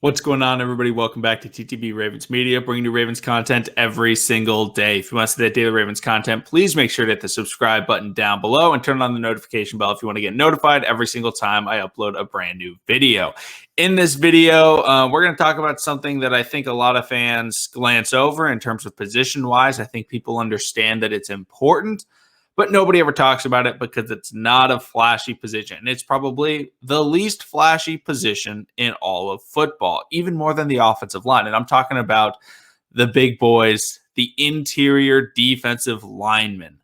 What's going on, everybody? Welcome back to TTB Ravens Media, bringing you Ravens content every single day. If you want to see that daily Ravens content, please make sure to hit the subscribe button down below and turn on the notification bell if you want to get notified every single time I upload a brand new video. In this video, we're going to talk about something that I think a lot of fans glance over in terms of position-wise. I think people understand that it's important, but nobody ever talks about it because it's not a flashy position. It's probably the least flashy position in all of football, even more than the offensive line. And I'm talking about the big boys, the interior defensive linemen.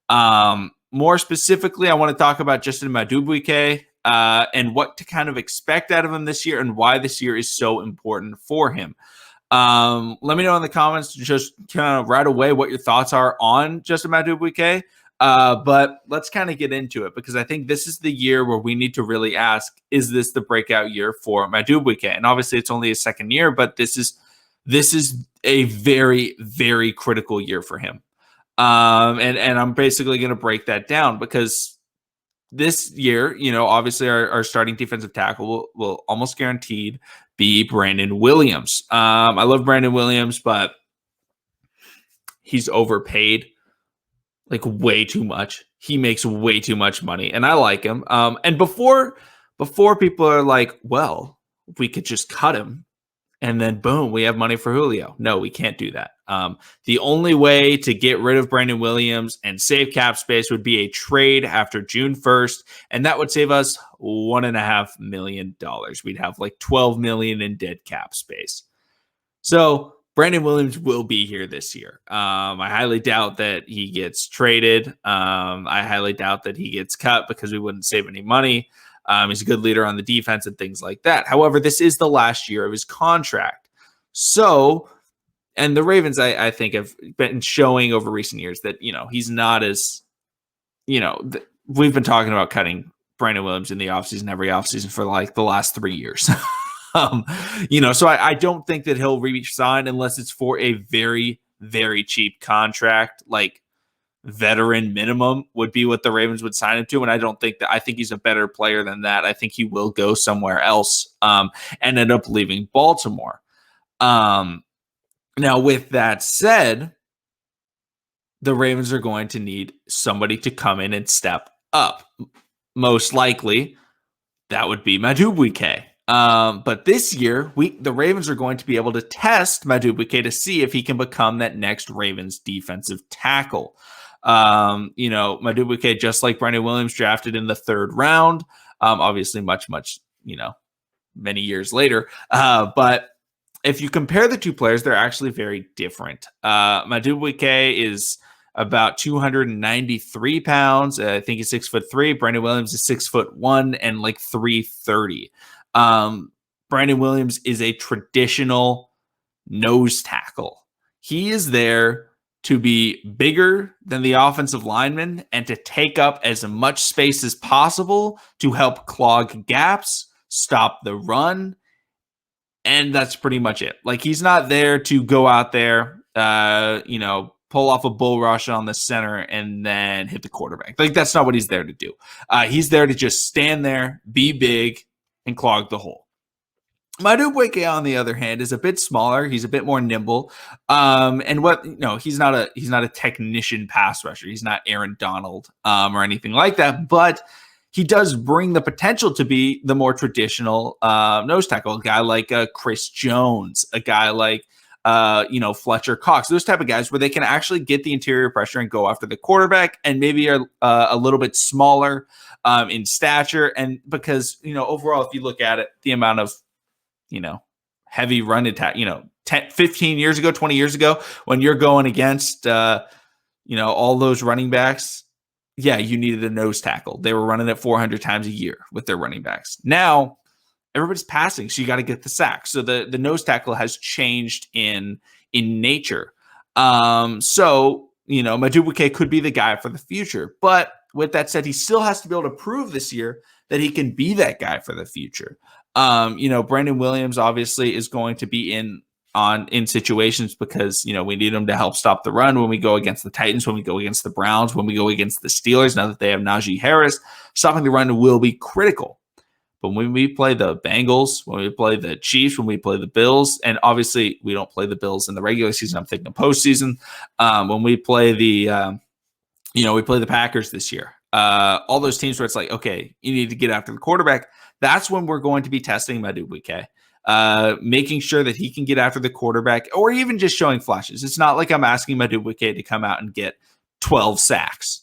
More specifically, I want to talk about Justin Madubuike and what to kind of expect out of him this year and why this year is so important for him. Let me know in the comments just kind of right away what your thoughts are on Justin Madubuike. But let's kind of get into it because I think this is the year where we need to really ask, is this the breakout year for Madubuike? And obviously it's only his second year, but this is a very, very critical year for him. And I'm basically going to break that down because this year, obviously our starting defensive tackle will almost guaranteed be Brandon Williams. I love Brandon Williams, but he's overpaid. Like way too much. He makes way too much money, and I like him. And before people are like, well, we could just cut him, and then boom, we have money for Julio. No, we can't do that. The only way to get rid of Brandon Williams and save cap space would be a trade after June 1st, and that would save us $1.5 million. We'd have like $12 million in dead cap space. So Brandon Williams will be here this year. I highly doubt that he gets traded. I highly doubt that he gets cut because we wouldn't save any money. He's a good leader on the defense and things like that. However, this is the last year of his contract. So, and the Ravens, I think, have been showing over recent years that, he's not as, we've been talking about cutting Brandon Williams in the offseason, every offseason for like the last 3 years. So I don't think that he'll re-sign unless it's for a very, very cheap contract, like veteran minimum would be what the Ravens would sign him to. And I don't think that. I think he's a better player than that. I think he will go somewhere else and end up leaving Baltimore. Now, with that said, the Ravens are going to need somebody to come in and step up. Most likely, that would be Madubuike. But this year, the Ravens are going to be able to test Madubuike to see if he can become that next Ravens defensive tackle. Madubuike, just like Brandon Williams, drafted in the 3rd round. Obviously, much, many years later. But if you compare the two players, they're actually very different. Madubuike is about 293 pounds. I think he's 6'3". Brandon Williams is 6'1" and like 330. Brandon Williams is a traditional nose tackle. He is there to be bigger than the offensive lineman and to take up as much space as possible to help clog gaps, stop the run. And that's pretty much it. Like, he's not there to go out there, pull off a bull rush on the center and then hit the quarterback. Like, that's not what he's there to do. He's there to just stand there, be big, and clog the hole. Madubuike, on the other hand, is a bit smaller. He's a bit more nimble. He's not a technician pass rusher. He's not Aaron Donald or anything like that. But he does bring the potential to be the more traditional nose tackle. A guy like Chris Jones, a guy like Fletcher Cox, those type of guys where they can actually get the interior pressure and go after the quarterback, and maybe are a little bit smaller in stature. And because, overall, if you look at it, the amount of, heavy run attack, 15 years ago, 20 years ago, when you're going against, all those running backs, yeah, you needed a nose tackle. They were running it 400 times a year with their running backs. Now, everybody's passing, so you got to get the sack. So the nose tackle has changed in nature. Madubuike could be the guy for the future. But with that said, he still has to be able to prove this year that he can be that guy for the future. Brandon Williams obviously is going to be in situations because, we need him to help stop the run when we go against the Titans, when we go against the Browns, when we go against the Steelers. Now that they have Najee Harris, stopping the run will be critical. But when we play the Bengals, when we play the Chiefs, when we play the Bills, and obviously we don't play the Bills in the regular season, I'm thinking postseason. When we play we play the Packers this year. All those teams where it's like, okay, you need to get after the quarterback. That's when we're going to be testing Madubuike, making sure that he can get after the quarterback, or even just showing flashes. It's not like I'm asking Madubuike to come out and get 12 sacks.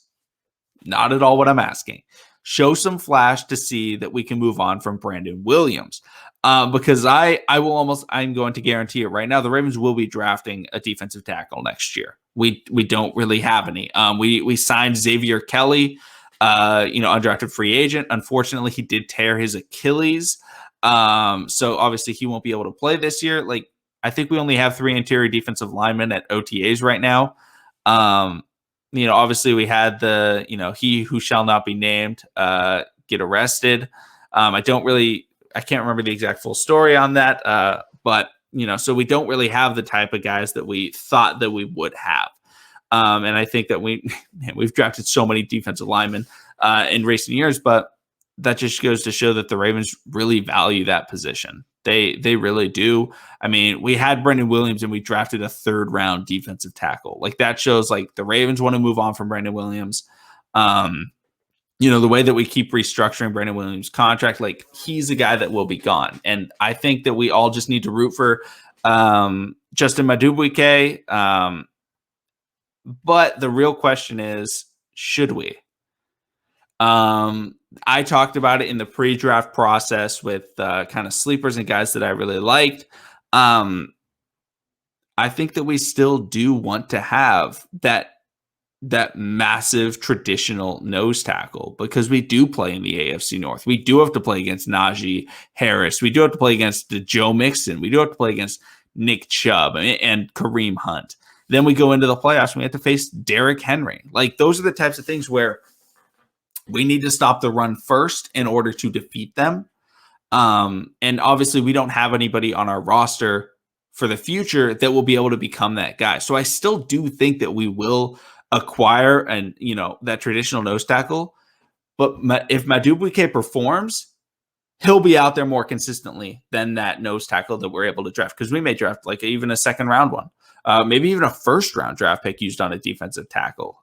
Not at all what I'm asking. Show some flash to see that we can move on from Brandon Williams. Because I'm going to guarantee it right now, the Ravens will be drafting a defensive tackle next year. We don't really have any. We signed Xavier Kelly, undrafted free agent. Unfortunately, he did tear his Achilles. So obviously he won't be able to play this year. Like, I think we only have 3 interior defensive linemen at OTAs right now. Obviously we had the, he who shall not be named get arrested. I can't remember the exact full story on that. But so we don't really have the type of guys that we thought that we would have. And I think that we've drafted so many defensive linemen in recent years, but that just goes to show that the Ravens really value that position. They really do. I mean, we had Brandon Williams and we drafted a 3rd-round defensive tackle. Like, that shows like the Ravens want to move on from Brandon Williams. The way that we keep restructuring Brandon Williams' contract, like, he's a guy that will be gone. And I think that we all just need to root for Justin Madubuike. But the real question is, should we? I talked about it in the pre-draft process with kind of sleepers and guys that I really liked. I think that we still do want to have that massive traditional nose tackle, because we do play in the AFC North. We do have to play against Najee Harris. We do have to play against Joe Mixon. We do have to play against Nick Chubb and Kareem Hunt. Then we go into the playoffs and we have to face Derrick Henry. Like, those are the types of things where we need to stop the run first in order to defeat them. And obviously we don't have anybody on our roster for the future that will be able to become that guy. So I still do think that we will acquire that traditional nose tackle. But if Madubuike performs, he'll be out there more consistently than that nose tackle that we're able to draft. Because we may draft like even a 2nd-round one. Maybe even a 1st-round draft pick used on a defensive tackle,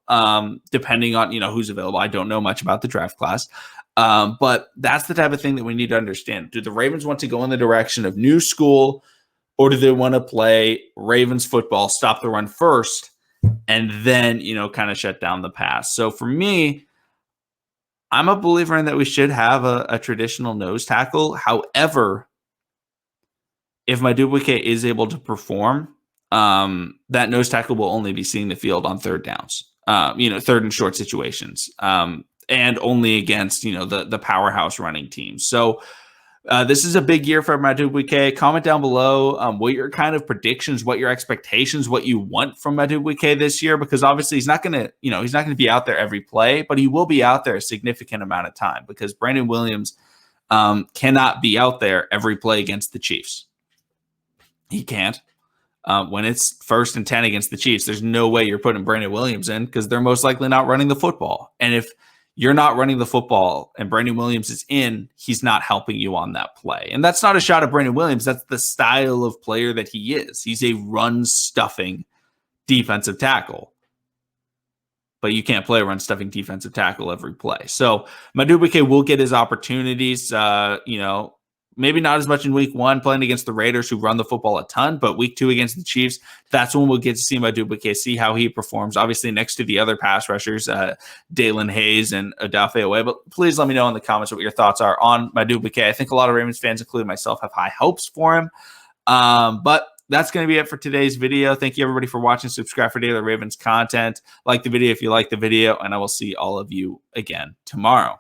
depending on, who's available. I don't know much about the draft class, but that's the type of thing that we need to understand. Do the Ravens want to go in the direction of new school, or do they want to play Ravens football, stop the run first, and then, kind of shut down the pass? So for me, I'm a believer in that we should have a traditional nose tackle. However, if Madubuike is able to perform, that nose tackle will only be seeing the field on 3rd downs, 3rd and short situations, and only against, the powerhouse running teams. So this is a big year for Madubuike. Comment down below what your kind of predictions, what your expectations, what you want from Madubuike this year, because obviously he's not going to be out there every play, but he will be out there a significant amount of time, because Brandon Williams cannot be out there every play against the Chiefs. He can't. When it's 1st and 10 against the Chiefs, there's no way you're putting Brandon Williams in, because they're most likely not running the football. And if you're not running the football and Brandon Williams is in, he's not helping you on that play. And that's not a shot at Brandon Williams. That's the style of player that he is. He's a run-stuffing defensive tackle. But you can't play a run-stuffing defensive tackle every play. So Madubuike will get his opportunities, maybe not as much in week 1 playing against the Raiders, who run the football a ton, but week 2 against the Chiefs, that's when we'll get to see Madubuike, see how he performs, obviously next to the other pass rushers, Dalen Hayes and Odafe Owe. But please let me know in the comments what your thoughts are on Madubuike. I think a lot of Ravens fans, including myself, have high hopes for him. But that's going to be it for today's video. Thank you, everybody, for watching. Subscribe for daily Ravens content. Like the video if you like the video, and I will see all of you again tomorrow.